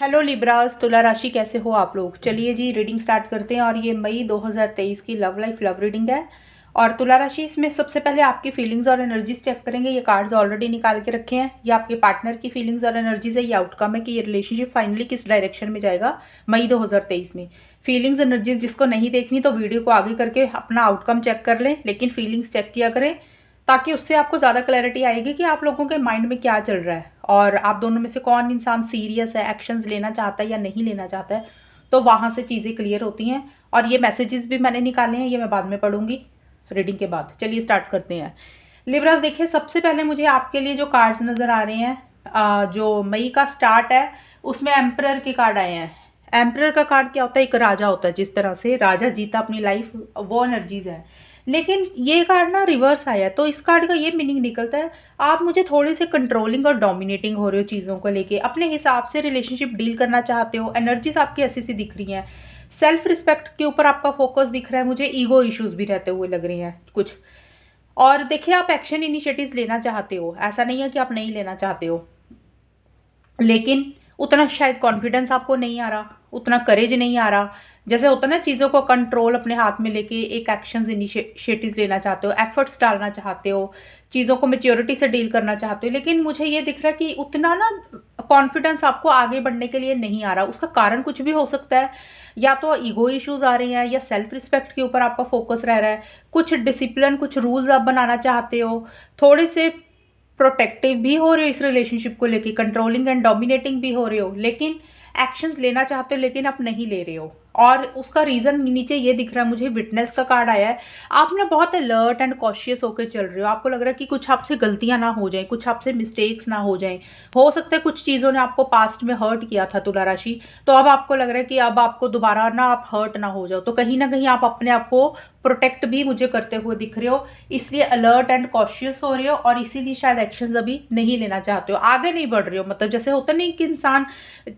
Hello Libras, तुला राशि कैसे हो आप लोग। चलिए जी रीडिंग स्टार्ट करते हैं। और ये मई 2023 की लव लाइफ लव रीडिंग है। और तुला राशि इसमें सबसे पहले आपकी फीलिंग्स और एनर्जीज चेक करेंगे। ये कार्ड्स ऑलरेडी निकाल के रखे हैं। ये आपके पार्टनर की फीलिंग्स और एनर्जीज है। ये आउटकम है कि ये रिलेशनशिप फाइनली किस डायरेक्शन में जाएगा मई 2023 में। फीलिंग्स एनर्जीज जिसको नहीं देखनी तो वीडियो को आगे करके अपना आउटकम चेक कर लें, लेकिन फीलिंग्स चेक किया करें ताकि उससे आपको ज़्यादा क्लैरिटी आएगी कि आप लोगों के माइंड में क्या चल रहा है और आप दोनों में से कौन इंसान सीरियस है, एक्शंस लेना चाहता है या नहीं लेना चाहता है। तो वहाँ से चीज़ें क्लियर होती हैं। और ये मैसेजेस भी मैंने निकाले हैं, ये मैं बाद में पढ़ूंगी रीडिंग के बाद। चलिए स्टार्ट करते हैं। लिब्रास देखिए, सबसे पहले मुझे आपके लिए जो कार्ड्स नज़र आ रहे हैं, जो मई का स्टार्ट है उसमें एम्परर के कार्ड आए हैं। एम्परर का कार्ड क्या होता है? एक राजा होता है, जिस तरह से राजा जीता अपनी लाइफ, वो एनर्जीज है। लेकिन ये कार्ड ना रिवर्स आया है, तो इस कार्ड का ये मीनिंग निकलता है आप मुझे थोड़े से कंट्रोलिंग और डोमिनेटिंग हो रहे हो, चीज़ों को लेके अपने हिसाब से रिलेशनशिप डील करना चाहते हो। एनर्जीज आपकी ऐसी सी दिख रही हैं। सेल्फ रिस्पेक्ट के ऊपर आपका फोकस दिख रहा है मुझे। ईगो इश्यूज भी रहते हुए लग रहे हैं कुछ। और देखिए, आप एक्शन इनिशिएटिव्स लेना चाहते हो, ऐसा नहीं है कि आप नहीं लेना चाहते हो, लेकिन उतना शायद कॉन्फिडेंस आपको नहीं आ रहा, उतना करेज नहीं आ रहा। जैसे होता है ना, चीज़ों को कंट्रोल अपने हाथ में लेके एक एक्शंस इनिशिएटिव्स लेना चाहते हो, एफर्ट्स डालना चाहते हो, चीज़ों को मेच्योरिटी से डील करना चाहते हो, लेकिन मुझे ये दिख रहा है कि उतना ना कॉन्फिडेंस आपको आगे बढ़ने के लिए नहीं आ रहा। उसका कारण कुछ भी हो सकता है, या तो ईगो इश्यूज आ रहे हैं या सेल्फ रिस्पेक्ट के ऊपर आपका फोकस रह रहा है। कुछ डिसिप्लिन, कुछ रूल्स आप बनाना चाहते हो, थोड़े से प्रोटेक्टिव भी हो रहे हो इस रिलेशनशिप को लेके, कंट्रोलिंग एंड डोमिनेटिंग भी हो रहे हो, लेकिन एक्शंस लेना चाहते हो लेकिन आप नहीं ले रहे हो। और उसका रीजन नीचे ये दिख रहा है मुझे, विटनेस का कार्ड आया है। आप ना बहुत अलर्ट एंड कॉशियस होकर चल रहे हो। आपको लग रहा है कि कुछ आपसे गलतियां ना हो जाएं, कुछ आपसे मिस्टेक्स ना हो जाएं। हो सकता है कुछ चीज़ों ने आपको पास्ट में हर्ट किया था तुला राशि, तो अब आपको लग रहा है कि अब आपको दोबारा ना आप हर्ट ना हो जाओ। तो कहीं ना कहीं आप अपने आप को प्रोटेक्ट भी मुझे करते हुए दिख रहे हो, इसलिए अलर्ट एंड कॉशियस हो रहे हो और इसीलिए शायद एक्शंस अभी नहीं लेना चाहते हो, आगे नहीं बढ़ रहे हो। मतलब जैसे होता नहीं कि इंसान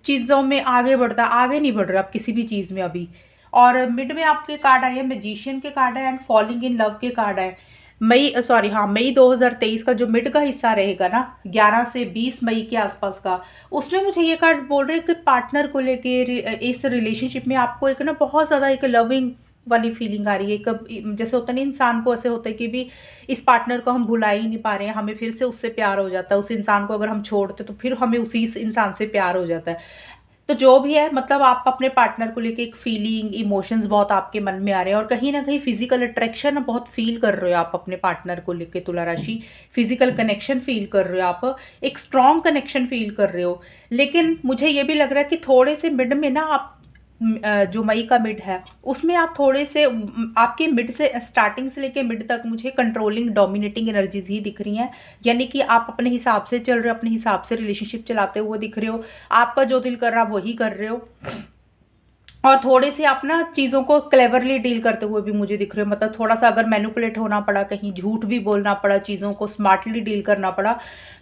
चीज़ों में आगे बढ़ता है, आगे नहीं बढ़ रहे आप किसी भी चीज़ में अभी। और मिड में आपके कार्ड आए हैं, मैजिशियन के कार्ड है एंड फॉलिंग इन लव के कार्ड है। मई 2023 का जो मिड का हिस्सा रहेगा ना, 11 से 20 मई के आसपास का, उसमें मुझे ये कार्ड बोल रहे हैं कि पार्टनर को लेके इस रिलेशनशिप में आपको एक ना बहुत ज़्यादा एक लविंग वाली फीलिंग आ रही है। कब जैसे होता नहीं, इंसान को ऐसे होता है कि भी इस पार्टनर को हम भुला ही नहीं पा रहे हैं, हमें फिर से उससे प्यार हो जाता है। उस इंसान को अगर हम छोड़ते तो फिर हमें उसी इंसान से प्यार हो जाता है। तो जो भी है, मतलब आप अपने पार्टनर को लेके एक फीलिंग, इमोशंस बहुत आपके मन में आ रहे हैं और कहीं ना कहीं फिजिकल अट्रैक्शन बहुत फील कर रहे हो आप अपने पार्टनर को लेके तुला राशि। फिजिकल कनेक्शन फील कर रहे हो आप, एक स्ट्रॉन्ग कनेक्शन फील कर रहे हो। लेकिन मुझे ये भी लग रहा है कि थोड़े से मिड में ना आप जो मई का मिड है उसमें आप थोड़े से आपके मिड से स्टार्टिंग से लेके मिड तक मुझे कंट्रोलिंग डोमिनेटिंग एनर्जीज ही दिख रही हैं। यानी कि आप अपने हिसाब से चल रहे हो, अपने हिसाब से रिलेशनशिप चलाते हुए दिख रहे हो। आपका जो दिल कर रहा है वही कर रहे हो। और थोड़े से आप ना चीज़ों को क्लेवरली डील करते हुए भी मुझे दिख रहे हो। मतलब थोड़ा सा अगर मैनिपुलेट होना पड़ा, कहीं झूठ भी बोलना पड़ा, चीज़ों को स्मार्टली डील करना पड़ा,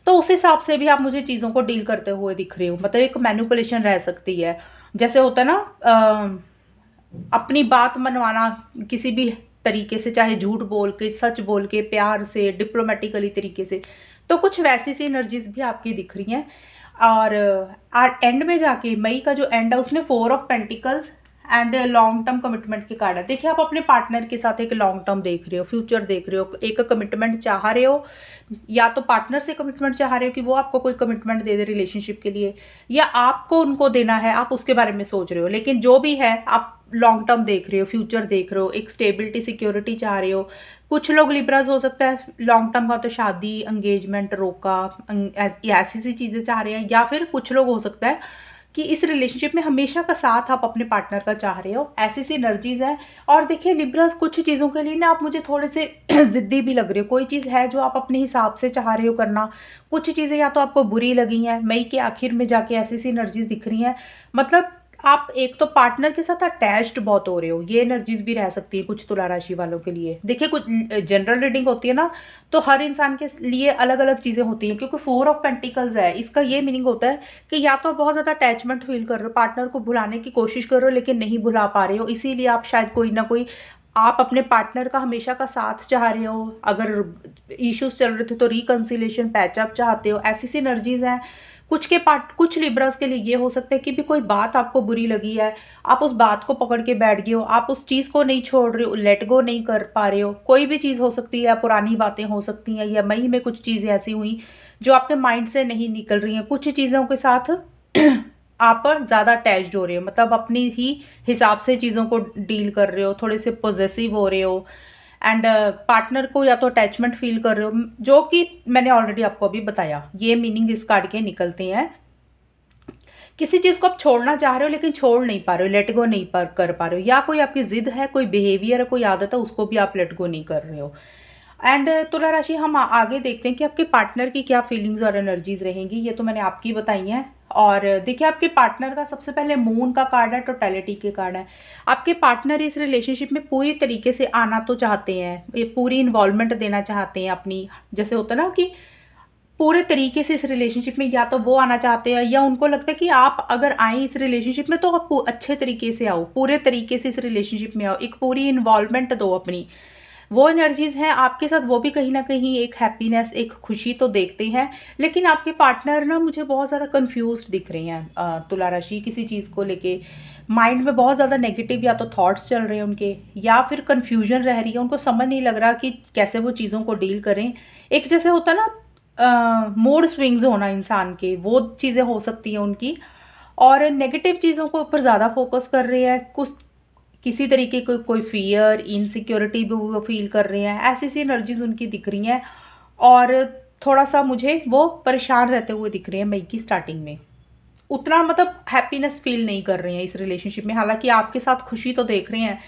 तो उस हिसाब से भी आप मुझे चीज़ों को डील करते हुए दिख रहे हो। मतलब एक मैनिपुलेशन रह सकती है। जैसे होता है ना, अपनी बात मनवाना किसी भी तरीके से, चाहे झूठ बोल के, सच बोल के, प्यार से, डिप्लोमेटिकली तरीके से। तो कुछ वैसी सी एनर्जीज भी आपकी दिख रही हैं। और एंड में जाके मई का जो एंड है उसमें 4 of pentacles and long term commitment के कार्ड है। देखिए, आप अपने पार्टनर के साथ एक लॉन्ग टर्म देख रहे हो, फ्यूचर देख रहे हो, एक कमिटमेंट चाह रहे हो। या तो पार्टनर से कमिटमेंट चाह रहे हो कि वो आपको कोई कमिटमेंट दे दे रिलेशनशिप के लिए, या आपको उनको देना है, आप उसके बारे में सोच रहे हो। लेकिन जो भी है, आप लॉन्ग टर्म देख रहे हो, फ्यूचर देख रहे हो, एक स्टेबिलिटी, सिक्योरिटी चाह रहे हो। कुछ लोग लिब्रास हो सकता है लॉन्ग टर्म का तो शादी, एंगेजमेंट, रोका, ऐसी सी चीज़ें चाह रहे हैं। या फिर कुछ लोग हो सकता है कि इस रिलेशनशिप में हमेशा का साथ आप अपने पार्टनर का चाह रहे हो। ऐसी सी एनर्जीज है। और देखिए लिब्रास, कुछ चीज़ों के लिए ना आप मुझे थोड़े से ज़िद्दी भी लग रहे हो। कोई चीज़ है जो आप अपने हिसाब से चाह रहे हो करना, कुछ चीज़ें या तो आपको बुरी लगी हैं। मई के आखिर में जाके ऐसी सी एनर्जीज दिख रही हैं। मतलब आप एक तो पार्टनर के साथ अटैच्ड बहुत हो रहे हो, ये एनर्जीज भी रह सकती है कुछ तुला राशि वालों के लिए। देखिए, कुछ जनरल रीडिंग होती है ना, तो हर इंसान के लिए अलग अलग चीज़ें होती हैं। क्योंकि 4 ऑफ पेंटिकल्स है, इसका ये मीनिंग होता है कि या तो बहुत ज़्यादा अटैचमेंट फील कर रहे हो, पार्टनर को भुलाने की कोशिश कर रहे हो लेकिन नहीं भुला पा रहे हो, इसीलिए आप शायद कोई ना कोई आप अपने पार्टनर का हमेशा का साथ चाह रहे हो, अगर इश्यूज चल रहे थे तो रिकंसिलेशन पैचअप चाहते हो, ऐसी सी एनर्जीज हैं। कुछ लिब्रास के लिए ये हो सकता है कि भी कोई बात आपको बुरी लगी है, आप उस बात को पकड़ के बैठ गए हो, आप उस चीज़ को नहीं छोड़ रहे हो, लेट गो नहीं कर पा रहे हो। कोई भी चीज़ हो सकती है, पुरानी बातें हो सकती हैं, या मई में कुछ चीज़ें ऐसी हुई जो आपके माइंड से नहीं निकल रही हैं। कुछ चीज़ों के साथ आप पर ज़्यादा अटैच्ड हो रहे हो, मतलब अपनी ही हिसाब से चीज़ों को डील कर रहे हो, थोड़े से पॉजेसिव हो रहे हो, एंड पार्टनर को या तो अटैचमेंट फील कर रहे हो, जो कि मैंने ऑलरेडी आपको अभी बताया। ये मीनिंग इस कार्ड के निकलते हैं। किसी चीज़ को आप छोड़ना चाह रहे हो लेकिन छोड़ नहीं पा रहे हो, लेट गो नहीं कर पा रहे हो, या कोई आपकी जिद है, कोई बिहेवियर है, कोई आदत है, उसको भी आप लेट गो नहीं कर रहे हो। एंड तुला राशि, हम आगे देखते हैं कि आपके पार्टनर की क्या फीलिंग्स और एनर्जीज रहेंगी। ये तो मैंने आपकी बताई हैं। और देखिए, आपके पार्टनर का सबसे पहले मून का कार्ड है, टोटलिटी के कार्ड है। आपके पार्टनर इस रिलेशनशिप में पूरी तरीके से आना तो चाहते हैं, ये पूरी इन्वॉल्वमेंट देना चाहते हैं अपनी, जैसे होता है ना कि पूरे तरीके से इस रिलेशनशिप में या तो वो आना चाहते हैं, या उनको लगता है कि आप अगर आए इस रिलेशनशिप में तो आप अच्छे तरीके से आओ, पूरे तरीके से इस रिलेशनशिप में आओ, एक पूरी इन्वॉल्वमेंट दो अपनी। वो एनर्जीज हैं आपके साथ, वो भी कहीं ना कहीं एक हैप्पीनेस, एक खुशी तो देखते हैं। लेकिन आपके पार्टनर ना मुझे बहुत ज़्यादा कंफ्यूज दिख रहे हैं, तुला राशि, किसी चीज़ को लेके माइंड में बहुत ज़्यादा नेगेटिव या तो थॉट्स चल रहे हैं उनके, या फिर कन्फ्यूजन रह रही है, उनको समझ नहीं लग रहा कि कैसे वो चीज़ों को डील करें। एक जैसे होता ना मूड स्विंग्स होना इंसान के, वो चीज़ें हो सकती हैं उनकी। और नेगेटिव चीज़ों को ऊपर ज़्यादा फोकस कर रहे हैं, कुछ किसी तरीके को कोई फियर, इनसिक्योरिटी भी वो फील कर रहे हैं, ऐसी सी एनर्जीज उनकी दिख रही हैं। और थोड़ा सा मुझे वो परेशान रहते हुए दिख रहे हैं मई की स्टार्टिंग में, उतना मतलब हैप्पीनेस फील नहीं कर रहे हैं इस रिलेशनशिप में। हालांकि आपके साथ खुशी तो देख रहे हैं,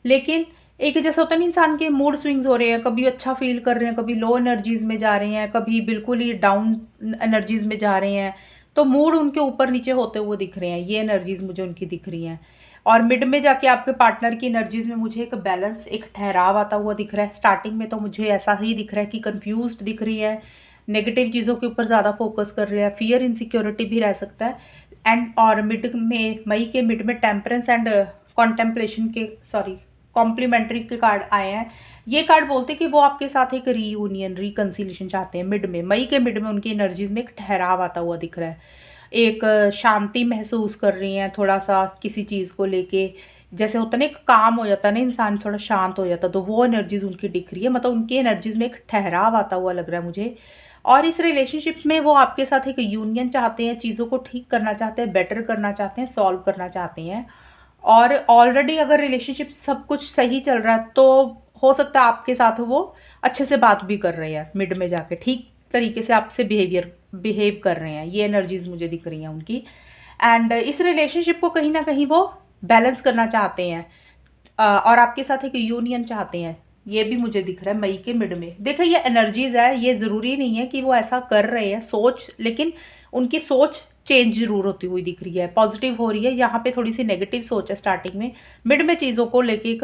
लेकिन एक जैसा होता है ना, इंसान के मूड स्विंग्स हो रहे हैं, कभी अच्छा फील कर रहे हैं, कभी लो एनर्जीज में जा रहे हैं, कभी बिल्कुल ही डाउन एनर्जीज में जा रहे हैं। तो मूड उनके ऊपर नीचे होते हुए दिख रहे हैं, ये एनर्जीज मुझे उनकी दिख रही हैं। और मिड में जाके आपके पार्टनर की एनर्जीज में मुझे एक बैलेंस, एक ठहराव आता हुआ दिख रहा है। स्टार्टिंग में तो मुझे ऐसा ही दिख रहा है कि कंफ्यूज्ड दिख रही है, नेगेटिव चीज़ों के ऊपर ज़्यादा फोकस कर रहे हैं, फियर इनसिक्योरिटी भी रह सकता है। एंड और मिड में, मई के मिड में टेम्परेंस एंड कॉन्टेम्पलेशन के, सॉरी, कॉम्प्लीमेंट्री के कार्ड आए हैं। ये कार्ड बोलते हैं कि वो आपके साथ एक रीयूनियन, रिकन्सिलेशन चाहते हैं। मिड में, मई के मिड में उनकी एनर्जीज में एक ठहराव आता हुआ दिख रहा है, एक शांति महसूस कर रही हैं थोड़ा सा किसी चीज़ को लेके। जैसे होता ना, एक काम हो जाता है ना, इंसान थोड़ा शांत हो जाता, तो वो एनर्जीज उनकी दिख रही है, मतलब उनकी एनर्जीज में एक ठहराव आता हुआ लग रहा है मुझे। और इस रिलेशनशिप में वो आपके साथ एक यूनियन चाहते हैं, चीज़ों को ठीक करना चाहते हैं, बेटर करना चाहते हैं, सॉल्व करना चाहते हैं। और ऑलरेडी अगर रिलेशनशिप सब कुछ सही चल रहा है तो हो सकता है आपके साथ वो अच्छे से बात भी कर रहे हैं, मिड में जाके ठीक तरीके से आपसे बिहेव कर रहे हैं, ये एनर्जीज मुझे दिख रही हैं उनकी। एंड इस रिलेशनशिप को कहीं ना कहीं वो बैलेंस करना चाहते हैं, और आपके साथ एक यूनियन चाहते हैं, ये भी मुझे दिख रहा है मई के मिड में। देखिए, ये एनर्जीज है, ये ज़रूरी नहीं है कि वो ऐसा कर रहे हैं सोच, लेकिन उनकी सोच चेंज जरूर होती हुई दिख रही है, पॉजिटिव हो रही है। यहाँ पे थोड़ी सी नेगेटिव सोच है स्टार्टिंग में, मिड में चीज़ों को लेके एक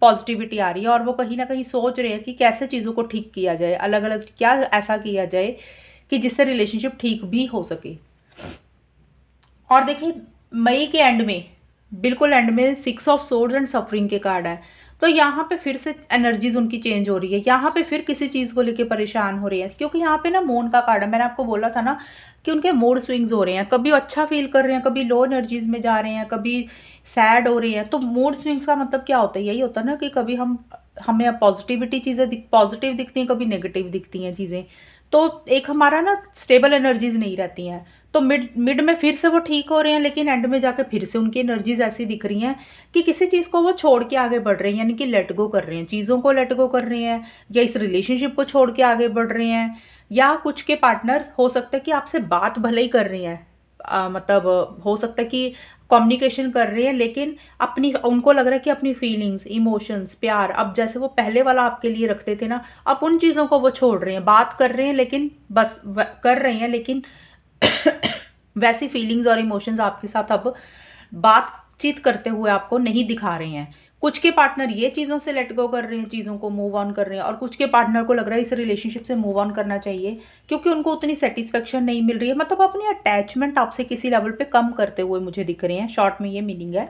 पॉजिटिविटी आ रही है, और वो कहीं ना कहीं सोच रहे हैं कि कैसे चीज़ों को ठीक किया जाए, अलग अलग क्या ऐसा किया जाए कि जिससे रिलेशनशिप ठीक भी हो सके। और देखिए, मई के एंड में, बिल्कुल एंड में, 6 ऑफ सोर्ड्स एंड सफरिंग के कार्ड है। तो यहाँ पे फिर से एनर्जीज उनकी चेंज हो रही है, यहाँ पे फिर किसी चीज़ को लेके परेशान हो रही है, क्योंकि यहाँ पे ना मून का कार्ड है। मैंने आपको बोला था ना कि उनके मूड स्विंग्स हो रहे हैं, कभी अच्छा फील कर रहे हैं, कभी लो एनर्जीज में जा रहे हैं, कभी सैड हो रहे हैं। तो मूड स्विंग्स का मतलब क्या होता है, यही होता है ना कि कभी हमें पॉजिटिविटी चीज़ें पॉजिटिव दिखती हैं, कभी नेगेटिव दिखती हैं चीज़ें। तो एक हमारा ना स्टेबल एनर्जीज नहीं रहती हैं। तो मिड मिड में फिर से वो ठीक हो रहे हैं, लेकिन एंड में जाके फिर से उनकी एनर्जीज ऐसी दिख रही हैं कि किसी चीज़ को वो छोड़ के आगे बढ़ रहे हैं, यानी कि लेट गो कर रहे हैं, चीज़ों को लेट गो कर रहे हैं, या इस रिलेशनशिप को छोड़ के आगे बढ़ रहे हैं। या कुछ के पार्टनर हो सकता है कि आपसे बात भले ही कर रहे हैं, मतलब हो सकता है कि कम्युनिकेशन कर रहे हैं, लेकिन अपनी, उनको लग रहा है कि अपनी फीलिंग्स, इमोशंस, प्यार, अब जैसे वो पहले वाला आपके लिए रखते थे ना, अब उन चीज़ों को वो छोड़ रहे हैं। बात कर रहे हैं लेकिन बस कर रहे हैं, लेकिन वैसी फीलिंग्स और इमोशंस आपके साथ अब बातचीत करते हुए आपको नहीं दिखा रहे हैं। कुछ के पार्टनर ये चीज़ों से लेट गो कर रहे हैं, चीज़ों को मूव ऑन कर रहे हैं, और कुछ के पार्टनर को लग रहा है इस रिलेशनशिप से मूव ऑन करना चाहिए, क्योंकि उनको उतनी सेटिस्फेक्शन नहीं मिल रही है, मतलब अपनी अटैचमेंट आपसे किसी लेवल पे कम करते हुए मुझे दिख रहे हैं। शॉर्ट में ये मीनिंग है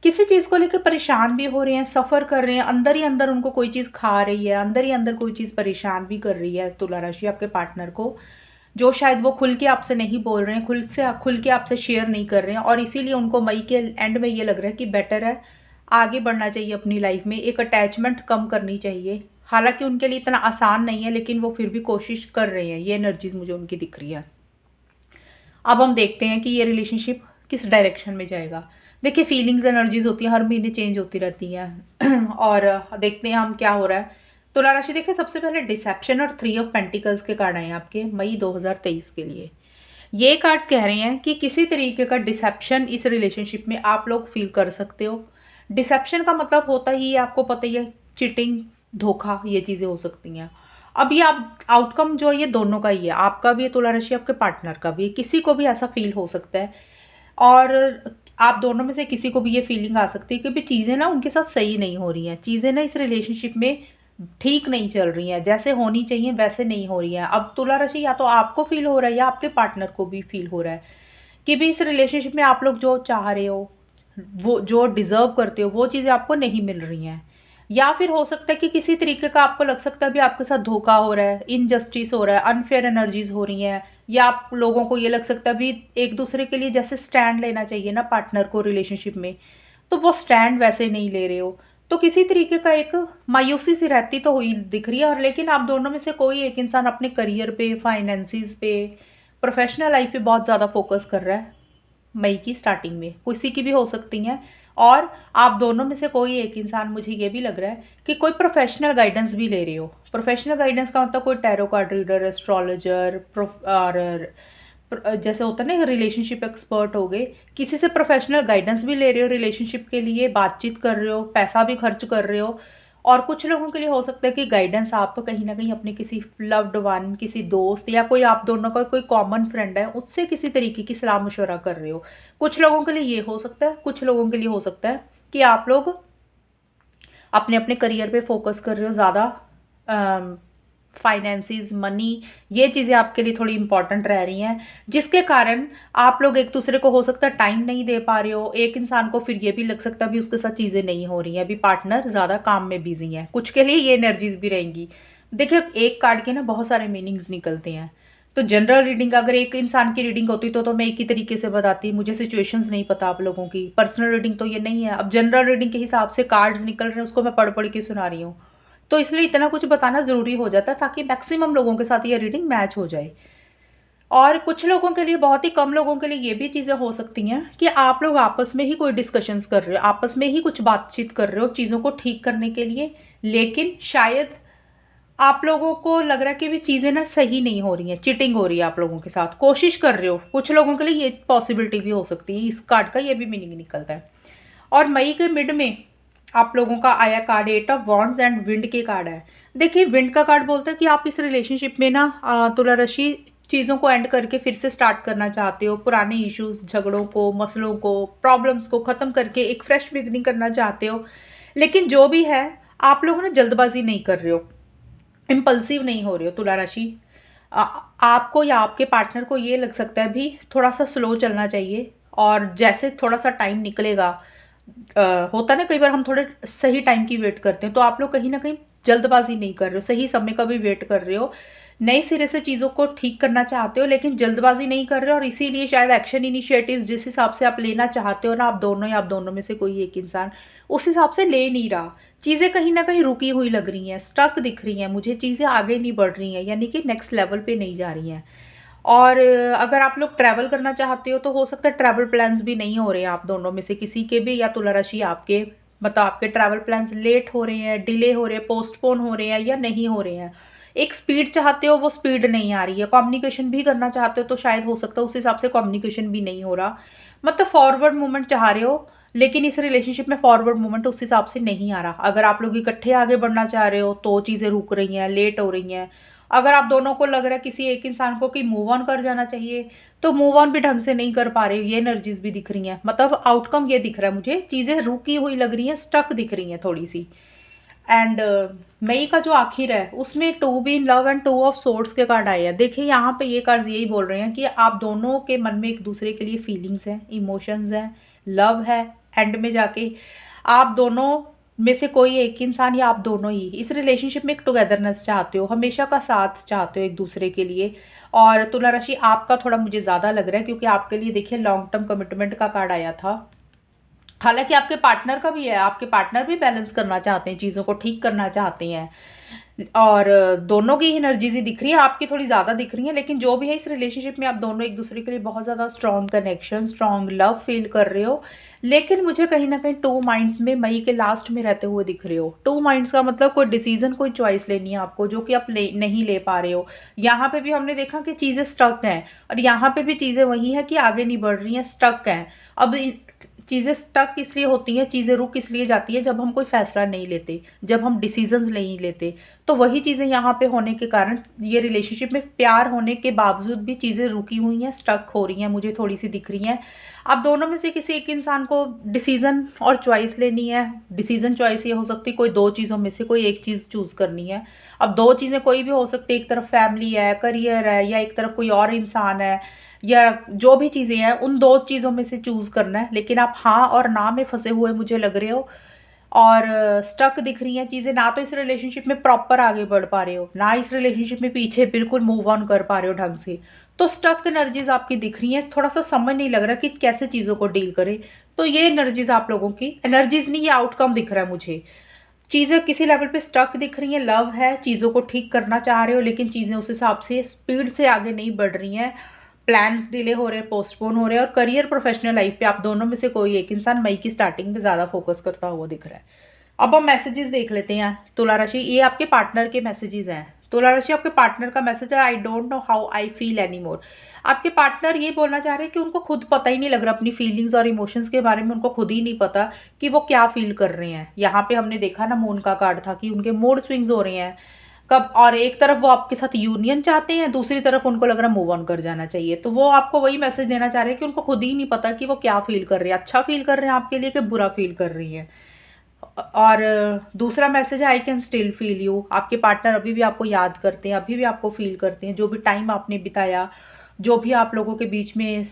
किसी चीज़ को लेकर परेशान भी हो रहे हैं, सफ़र कर रहे हैं, अंदर ही अंदर उनको कोई चीज़ खा रही है, अंदर ही अंदर कोई चीज़ परेशान भी कर रही है तुला राशि आपके पार्टनर को, जो शायद वो खुल के आपसे नहीं बोल रहे हैं, खुल के आपसे शेयर नहीं कर रहे हैं, और इसीलिए उनको मई के एंड में ये लग रहा है कि बेटर है आगे बढ़ना चाहिए अपनी लाइफ में, एक अटैचमेंट कम करनी चाहिए। हालांकि उनके लिए इतना आसान नहीं है, लेकिन वो फिर भी कोशिश कर रहे हैं। ये एनर्जीज मुझे उनकी दिख रही है। अब हम देखते हैं कि ये रिलेशनशिप किस डायरेक्शन में जाएगा। देखिए, फीलिंग्स एनर्जीज होती हैं, हर महीने चेंज होती रहती हैं और देखते हैं हम क्या हो रहा है। तुला राशि, देखिए सबसे पहले डिसेप्शन और 3 ऑफ पेंटिकल्स के कार्ड आए हैं आपके मई 2023 के लिए। ये कार्ड्स कह रहे हैं कि किसी तरीके का डिसेप्शन इस रिलेशनशिप में आप लोग फील कर सकते हो। डिसेप्शन का मतलब होता ही है, आपको पता ही है, चीटिंग, धोखा, ये चीज़ें हो सकती हैं। अब ये आप आउटकम जो है ये दोनों का ही है, आपका भी है तुला राशि, आपके पार्टनर का भी है, किसी को भी ऐसा फील हो सकता है। और आप दोनों में से किसी को भी ये फीलिंग आ सकती है कि भी चीज़ें ना उनके साथ सही नहीं हो रही हैं, चीज़ें ना इस रिलेशनशिप में ठीक नहीं चल रही हैं, जैसे होनी चाहिए वैसे नहीं हो रही हैं। अब तुला राशि, या तो आपको फील हो रहा है या आपके पार्टनर को भी फील हो रहा है कि भी इस रिलेशनशिप में आप लोग जो चाह रहे हो, वो जो डिज़र्व करते हो, वो चीज़ें आपको नहीं मिल रही हैं। या फिर हो सकता है कि किसी तरीके का आपको लग सकता है भी आपके साथ धोखा हो रहा है, इनजस्टिस हो रहा है, अनफेयर एनर्जीज हो रही हैं, या आप लोगों को ये लग सकता है भी एक दूसरे के लिए जैसे स्टैंड लेना चाहिए ना पार्टनर को रिलेशनशिप में, तो वो स्टैंड वैसे नहीं ले रहे हो। तो किसी तरीके का एक मायूसी सी रहती तो हुई दिख रही है। और लेकिन आप दोनों में से कोई एक इंसान अपने करियर पे, फाइनेंसिस पे, प्रोफेशनल लाइफ पे बहुत ज़्यादा फोकस कर रहा है मई की स्टार्टिंग में, किसी की भी हो सकती हैं। और आप दोनों में से कोई एक इंसान, मुझे ये भी लग रहा है कि कोई प्रोफेशनल गाइडेंस भी ले रहे हो। प्रोफेशनल गाइडेंस का मतलब कोई टैरो कार्ड रीडर, एस्ट्रोलॉजर, और जैसे होता है ना रिलेशनशिप एक्सपर्ट हो गए, किसी से प्रोफेशनल गाइडेंस भी ले रहे हो रिलेशनशिप के लिए, बातचीत कर रहे हो, पैसा भी खर्च कर रहे हो। और कुछ लोगों के लिए हो सकता है कि गाइडेंस आप कहीं ना कहीं अपने किसी लव्ड वन, किसी दोस्त, या कोई आप दोनों का कोई कॉमन फ्रेंड है, उससे किसी तरीके की सलाह मशवरा कर रहे हो। कुछ लोगों के लिए ये हो सकता है, कुछ लोगों के लिए हो सकता है कि आप लोग अपने अपने करियर पे फोकस कर रहे हो ज़्यादा, फाइनेंसिस, मनी, ये चीज़ें आपके लिए थोड़ी इंपॉर्टेंट रह रही हैं, जिसके कारण आप लोग एक दूसरे को हो सकता है टाइम नहीं दे पा रहे हो। एक इंसान को फिर ये भी लग सकता है भी उसके साथ चीज़ें नहीं हो रही हैं, अभी पार्टनर ज़्यादा काम में बिजी है, कुछ के लिए ये एनर्जीज भी रहेंगी। देखिए, एक कार्ड के ना बहुत सारे मीनिंग्स निकलते हैं। तो जनरल रीडिंग, अगर एक इंसान की रीडिंग होती तो मैं एक ही तरीके से बताती, मुझे सिचुएशंस नहीं पता आप लोगों की, पर्सनल रीडिंग तो ये नहीं है। अब जनरल रीडिंग के हिसाब से कार्ड्स निकल रहे हैं, उसको मैं पढ़ पढ़ के सुना रही हूँ, तो इसलिए इतना कुछ बताना ज़रूरी हो जाता है ताकि मैक्सिमम लोगों के साथ ये रीडिंग मैच हो जाए। और कुछ लोगों के लिए, बहुत ही कम लोगों के लिए ये भी चीज़ें हो सकती हैं कि आप लोग आपस में ही कोई डिस्कशंस कर रहे हो, आपस में ही कुछ बातचीत कर रहे हो चीज़ों को ठीक करने के लिए, लेकिन शायद आप लोगों को लग रहा है कि भी चीज़ें ना सही नहीं हो रही हैं, चीटिंग हो रही है आप लोगों के साथ, कोशिश कर रहे हो। कुछ लोगों के लिए ये पॉसिबिलिटी भी हो सकती है, इस कार्ड का ये भी मीनिंग निकलता है। और मई के मिड में आप लोगों का आया card 8 of wands and wind के कार्ड है। देखिए, विंड का कार्ड बोलता है कि आप इस रिलेशनशिप में ना तुला राशि चीज़ों को एंड करके फिर से स्टार्ट करना चाहते हो, पुराने इश्यूज, झगड़ों को, मसलों को, प्रॉब्लम्स को ख़त्म करके एक फ्रेश बिगनिंग करना चाहते हो। लेकिन जो भी है, आप लोग ना जल्दबाजी नहीं कर रहे हो, इम्पल्सिव नहीं हो रहे हो तुला राशि। आपको या आपके पार्टनर को ये लग सकता है भी थोड़ा सा स्लो चलना चाहिए, और जैसे थोड़ा सा टाइम निकलेगा, होता ना कई बार हम थोड़े सही टाइम की वेट करते हैं, तो आप लोग कहीं ना कहीं जल्दबाजी नहीं कर रहे हो, सही समय का भी वेट कर रहे हो, नए सिरे से चीज़ों को ठीक करना चाहते हो, लेकिन जल्दबाजी नहीं कर रहे हो। और इसीलिए शायद एक्शन इनिशिएटिव्स जिस हिसाब से आप लेना चाहते हो ना, आप दोनों या आप दोनों में से कोई एक इंसान उस हिसाब से ले नहीं रहा, चीज़ें कहीं ना कहीं रुकी हुई लग रही हैं, स्टक दिख रही हैं मुझे, चीज़ें आगे नहीं बढ़ रही हैं, यानी कि नेक्स्ट लेवल पे नहीं जा रही हैं। और अगर आप लोग ट्रैवल करना चाहते हो तो हो सकता है ट्रैवल प्लान्स भी नहीं हो रहे हैं आप दोनों में से किसी के भी, या तुला राशि आपके, मतलब आपके ट्रैवल प्लान्स लेट हो रहे हैं, डिले हो रहे हैं, पोस्टपोन हो रहे हैं, या नहीं हो रहे हैं। एक स्पीड चाहते हो, वो स्पीड नहीं आ रही है। कम्युनिकेशन भी करना चाहते हो तो शायद हो सकता है उस हिसाब से कम्युनिकेशन भी नहीं हो रहा, मतलब फॉरवर्ड मूवमेंट चाह रहे हो, लेकिन इस रिलेशनशिप में फॉरवर्ड मूवमेंट उस हिसाब से नहीं आ रहा। अगर आप लोग इकट्ठे आगे बढ़ना चाह रहे हो तो चीज़ें रुक रही हैं, लेट हो रही हैं। अगर आप दोनों को लग रहा है किसी एक इंसान को कि मूव ऑन कर जाना चाहिए, तो मूव ऑन भी ढंग से नहीं कर पा रहे हो, ये एनर्जीज भी दिख रही हैं। मतलब आउटकम ये दिख रहा है मुझे, चीज़ें रुकी हुई लग रही हैं, स्टक दिख रही हैं थोड़ी सी। एंड मई का जो आखिर है उसमें 2 be in love and 2 of swords के कार्ड आए हैं। देखिए, यहाँ पे ये कार्ड्स बोल रहे हैं कि आप दोनों के मन में एक दूसरे के लिए फीलिंग्स हैं, इमोशंस हैं, लव है, एंड में जाके आप दोनों में से कोई एक इंसान या आप दोनों ही इस रिलेशनशिप में एक टुगेदरनेस चाहते हो, हमेशा का साथ चाहते हो एक दूसरे के लिए। और तुला राशि आपका थोड़ा मुझे ज़्यादा लग रहा है, क्योंकि आपके लिए देखिए लॉन्ग टर्म कमिटमेंट का कार्ड आया था। हालांकि आपके पार्टनर का भी है, आपके पार्टनर भी बैलेंस करना चाहते हैं, चीज़ों को ठीक करना चाहते हैं, और दोनों की एनर्जीज ही दिख रही है, आपकी थोड़ी ज़्यादा दिख रही है। लेकिन जो भी है इस रिलेशनशिप में आप दोनों एक दूसरे के लिए बहुत ज़्यादा strong connection, strong love feel कर रहे हो। लेकिन मुझे कहीं ना कहीं टू माइंड्स में मई के लास्ट में रहते हुए दिख रहे हो। टू माइंड्स का मतलब कोई डिसीजन, कोई चॉइस लेनी है आपको, जो कि आप नहीं ले पा रहे हो। यहाँ पे भी हमने देखा कि चीज़ें स्टक हैं, और यहाँ पे भी चीज़ें वही है कि आगे नहीं बढ़ रही हैं, स्टक हैं। अब चीज़ें स्टक इसलिए होती हैं, चीज़ें रुक इसलिए जाती है जब हम कोई फैसला नहीं लेते, जब हम डिसीजंस नहीं लेते। तो वही चीज़ें यहाँ पे होने के कारण ये रिलेशनशिप में प्यार होने के बावजूद भी चीज़ें रुकी हुई हैं, स्टक हो रही हैं, मुझे थोड़ी सी दिख रही हैं। अब दोनों में से किसी एक इंसान को डिसीजन और चॉइस लेनी है। डिसीजन चॉइस ये हो सकती है कोई दो चीज़ों में से कोई एक चीज़ चूज़ करनी है। अब दो चीज़ें कोई भी हो सकती है, एक तरफ फैमिली है, करियर है, या एक तरफ कोई और इंसान है, या जो भी चीज़ें हैं उन दो चीज़ों में से चूज़ करना है। लेकिन आप हाँ और ना में फंसे हुए मुझे लग रहे हो, और स्टक दिख रही हैं चीज़ें। ना तो इस रिलेशनशिप में प्रॉपर आगे बढ़ पा रहे हो, ना इस रिलेशनशिप में पीछे बिल्कुल मूव ऑन कर पा रहे हो ढंग से। तो स्टक एनर्जीज आपकी दिख रही हैं, थोड़ा सा समझ नहीं लग रहा कि कैसे चीज़ों को डील करें। तो ये एनर्जीज आप लोगों की एनर्जीज नहीं, ये आउटकम दिख रहा है मुझे। चीज़ें किसी लेवल पे स्टक दिख रही हैं, लव है, चीज़ों को ठीक करना चाह रहे हो, लेकिन चीज़ें उस हिसाब से स्पीड से आगे नहीं बढ़ रही हैं। प्लान्स डिले हो रहे हैं, पोस्टपोन हो रहे हैं। और करियर, प्रोफेशनल लाइफ पे आप दोनों में से कोई एक इंसान मई की स्टार्टिंग में ज़्यादा फोकस करता हुआ दिख रहा है। अब हम मैसेजेस देख लेते हैं तुला राशि। ये आपके पार्टनर के मैसेजेस हैं। तुला राशि, आपके पार्टनर का मैसेज है, I don't know how I feel any more. आपके पार्टनर ये बोलना चाह रहे हैं कि उनको खुद पता ही नहीं लग रहा, अपनी फीलिंग्स और इमोशंस के बारे में उनको खुद ही नहीं पता कि वो क्या फील कर रहे हैं। यहाँ पे हमने देखा ना, मून का कार्ड था कि उनके मूड स्विंग्स हो रहे हैं कब, और एक तरफ वो आपके साथ यूनियन चाहते हैं, दूसरी तरफ उनको लग रहा है मूव ऑन कर जाना चाहिए। तो वो आपको वही मैसेज देना चाह रहे हैं कि उनको खुद ही नहीं पता कि वो क्या फील कर रहे हैं, अच्छा फील कर रहे हैं आपके लिए कि बुरा फील कर रही हैं। और दूसरा मैसेज है, I can still feel you. आपके पार्टनर अभी भी आपको याद करते हैं, अभी भी आपको फील करते हैं, जो भी टाइम आपने बिताया, जो भी आप लोगों के बीच में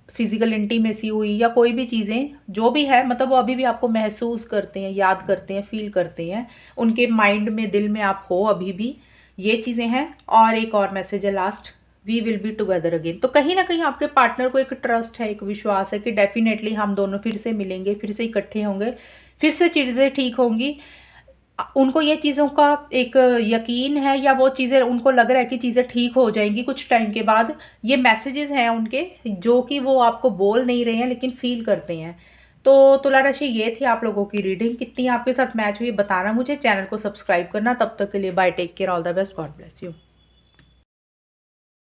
फिजिकल इंटीमेसी हुई, या कोई भी चीज़ें जो भी है, मतलब वो अभी भी आपको महसूस करते हैं, याद करते हैं, फील करते हैं। उनके माइंड में, दिल में आप हो अभी भी। ये चीज़ें हैं। और एक और मैसेज है last, we will be together again. तो कहीं ना कहीं आपके पार्टनर को एक ट्रस्ट है, एक विश्वास है कि डेफिनेटली हम दोनों फिर से मिलेंगे, फिर से इकट्ठे होंगे, फिर से चीज़ें ठीक होंगी। उनको ये चीज़ों का एक यकीन है, या वो चीज़ें उनको लग रहा है कि चीज़ें ठीक हो जाएंगी कुछ टाइम के बाद। ये मैसेजेस हैं उनके, जो कि वो आपको बोल नहीं रहे हैं लेकिन फील करते हैं। तो तुला राशि, ये थी आप लोगों की रीडिंग। कितनी आपके साथ मैच हुई बताना मुझे, चैनल को सब्सक्राइब करना। तब तक के लिए bye, take care, all the best, God bless you.